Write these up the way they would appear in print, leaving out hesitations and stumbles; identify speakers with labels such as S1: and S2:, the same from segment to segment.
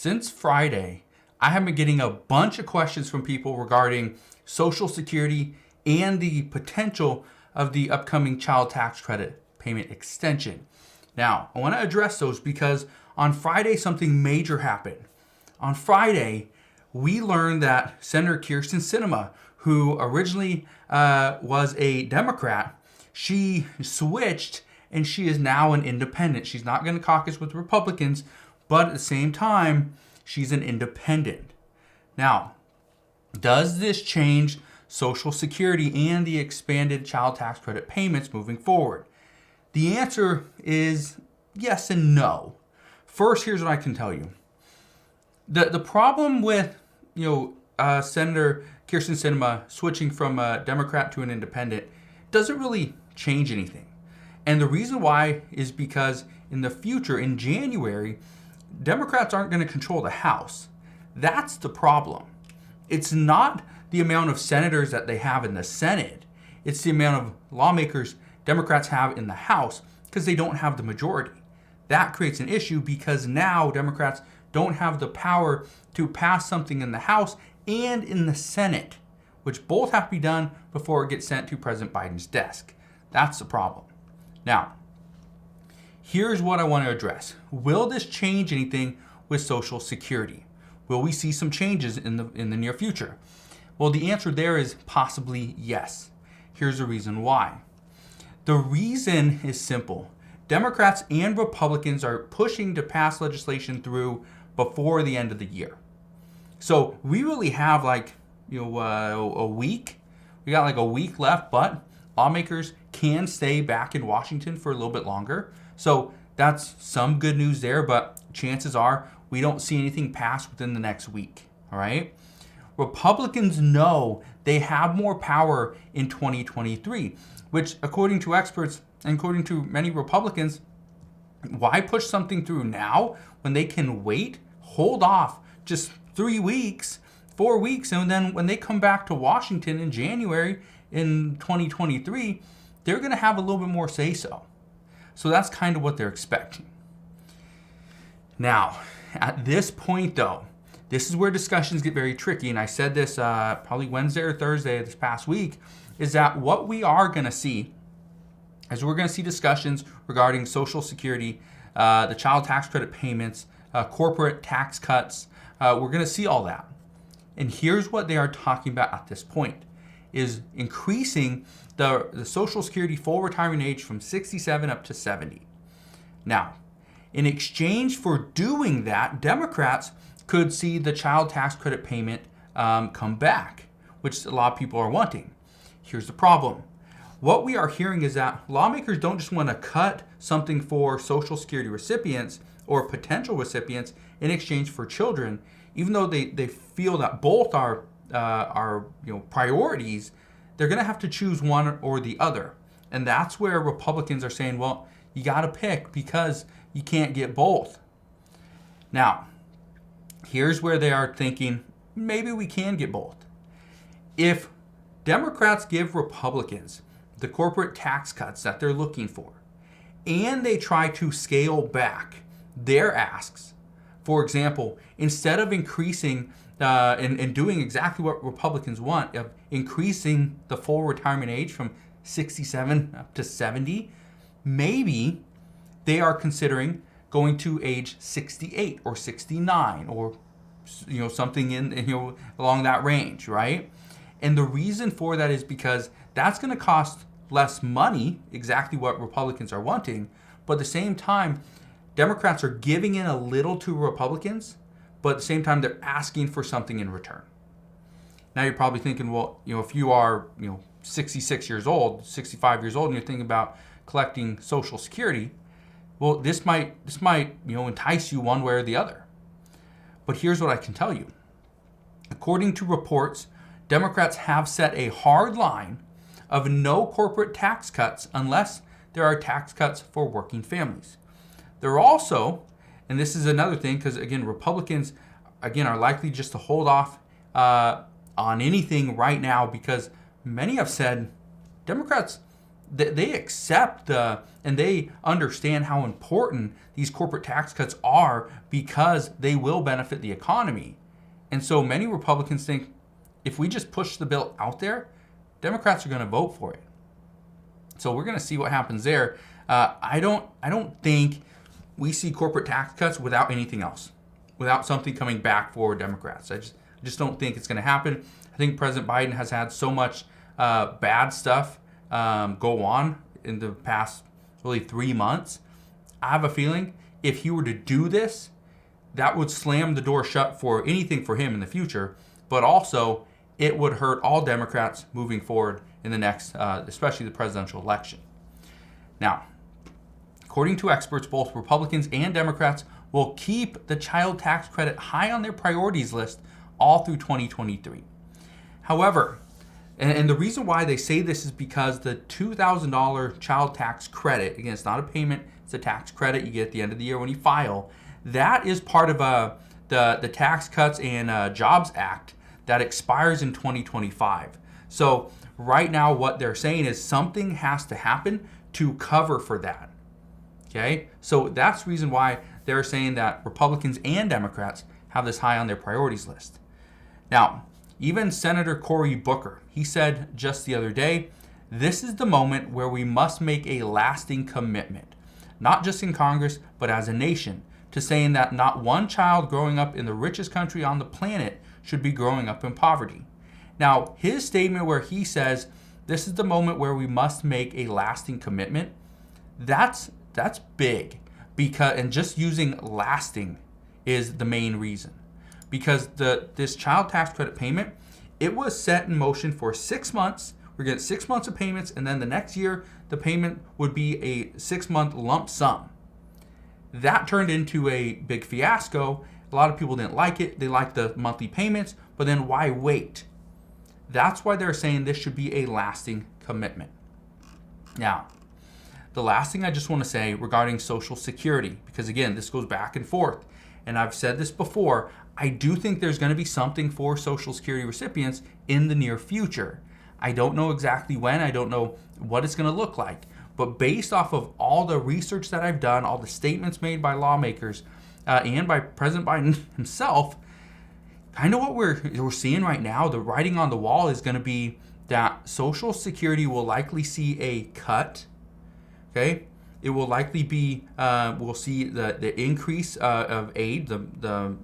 S1: since Friday, I have been getting a bunch of questions from people regarding Social Security and the potential of the upcoming child tax credit payment extension. Now, I want to address those because on Friday, something major happened. On Friday, we learned that Senator Kyrsten Sinema, who originally was a Democrat, she switched and she is now an independent. She's not going to caucus with Republicans, but at the same time, she's an independent. Now, does this change Social Security and the expanded child tax credit payments moving forward? The answer is yes and no. First, here's what I can tell you. The problem with Senator Kyrsten Sinema switching from a Democrat to an independent doesn't really change anything. And the reason why is because in the future, in January, Democrats aren't going to control the House. That's the problem. It's not the amount of senators that they have in the Senate. It's the amount of lawmakers Democrats have in the House because they don't have the majority. That creates an issue because now Democrats don't have the power to pass something in the House and in the Senate, which both have to be done before it gets sent to President Biden's desk. That's the problem. Now, here's what I want to address. Will this change anything with Social Security? Will we see some changes in the near future? Well, the answer there is possibly yes. Here's the reason why. The reason is simple. Democrats and Republicans are pushing to pass legislation through before the end of the year. So we really have a week. We got like a week left, but lawmakers can stay back in Washington for a little bit longer. So that's some good news there, but chances are we don't see anything pass within the next week. All right. Republicans know they have more power in 2023, which according to experts and according to many Republicans, why push something through now when they can wait, hold off just 3 weeks, 4 weeks, and then when they come back to Washington in January in 2023, they're going to have a little bit more say-so. So that's kind of what they're expecting. Now, at this point, though, this is where discussions get very tricky, and I said this probably Wednesday or Thursday of this past week, is that what we are going to see is we're going to see discussions regarding Social Security, the child tax credit payments, corporate tax cuts. We're going to see all that. And here's what they are talking about at this point, is increasing the Social Security full retirement age from 67 up to 70. Now, in exchange for doing that, Democrats could see the child tax credit payment come back, which a lot of people are wanting. Here's the problem. What we are hearing is that lawmakers don't just want to cut something for Social Security recipients or potential recipients in exchange for children, even though they feel that both are priorities. They're going to have to choose one or the other. And that's where Republicans are saying, well, you got to pick because you can't get both. Now, here's where they are thinking, maybe we can get both. If Democrats give Republicans the corporate tax cuts that they're looking for, and they try to scale back their asks, for example, instead of increasing and doing exactly what Republicans want, of increasing the full retirement age from 67 up to 70, maybe they are considering going to age 68 or 69 or something in along that range, right? And the reason for that is because that's going to cost less money, exactly what Republicans are wanting, but at the same time, Democrats are giving in a little to Republicans, but at the same time, they're asking for something in return. Now you're probably thinking, well, if you are 66 years old, 65 years old, and you're thinking about collecting Social Security, well, this might entice you one way or the other. But here's what I can tell you. According to reports, Democrats have set a hard line of no corporate tax cuts unless there are tax cuts for working families. They're also, and this is another thing, because again, Republicans, are likely just to hold off on anything right now because many have said Democrats, they accept and they understand how important these corporate tax cuts are because they will benefit the economy. And so many Republicans think if we just push the bill out there, Democrats are going to vote for it. So we're going to see what happens there. I don't think we see corporate tax cuts without anything else, without something coming back for Democrats. I just don't think it's going to happen. I think President Biden has had so much bad stuff go on in the past really 3 months. I have a feeling if he were to do this, that would slam the door shut for anything for him in the future, but also it would hurt all Democrats moving forward in the next, especially the presidential election. Now, according to experts, both Republicans and Democrats will keep the child tax credit high on their priorities list all through 2023. However, and the reason why they say this is because the $2,000 child tax credit, again, it's not a payment, it's a tax credit you get at the end of the year when you file, that is part of the Tax Cuts and Jobs Act that expires in 2025. So right now what they're saying is something has to happen to cover for that. Okay? So that's the reason why they're saying that Republicans and Democrats have this high on their priorities list. Now, even Senator Cory Booker, he said just the other day, this is the moment where we must make a lasting commitment, not just in Congress, but as a nation, to saying that not one child growing up in the richest country on the planet should be growing up in poverty. Now, his statement where he says, this is the moment where we must make a lasting commitment, that's big, because, and just using lasting is the main reason. Because this child tax credit payment, it was set in motion for 6 months. We're getting 6 months of payments, and then the next year, the payment would be a 6-month lump sum. That turned into a big fiasco. A lot of people didn't like it. They liked the monthly payments, but then why wait? That's why they're saying this should be a lasting commitment. Now, the last thing I just want to say regarding Social Security, because again, this goes back and forth, and I've said this before, I do think there's going to be something for Social Security recipients in the near future. I don't know exactly when, I don't know what it's going to look like, but based off of all the research that I've done, all the statements made by lawmakers, and by President Biden himself, kind of what we're seeing right now, the writing on the wall is going to be that Social Security will likely see a cut, okay? It will likely be, we'll see the increase of age, the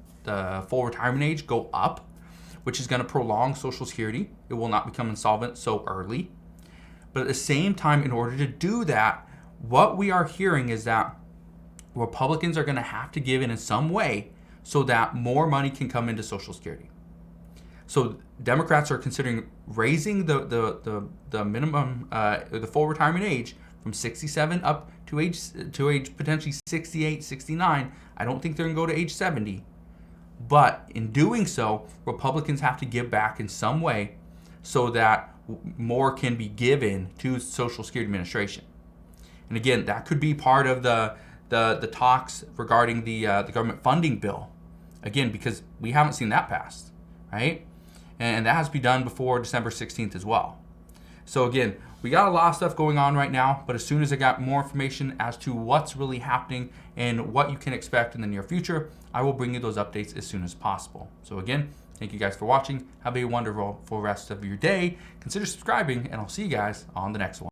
S1: full retirement age go up, which is going to prolong Social Security. It will not become insolvent so early. But at the same time, in order to do that, what we are hearing is that Republicans are going to have to give in some way so that more money can come into Social Security. So Democrats are considering raising the minimum, the full retirement age from 67 up to age potentially 68, 69. I don't think they're going to go to age 70. But in doing so, Republicans have to give back in some way so that more can be given to Social Security Administration. And again, that could be part of the talks regarding the government funding bill. Again, because we haven't seen that passed, right? And that has to be done before December 16th as well. So again, we got a lot of stuff going on right now, but as soon as I got more information as to what's really happening and what you can expect in the near future, I will bring you those updates as soon as possible. So again, thank you guys for watching. Have a wonderful rest of your day. Consider subscribing, and I'll see you guys on the next one.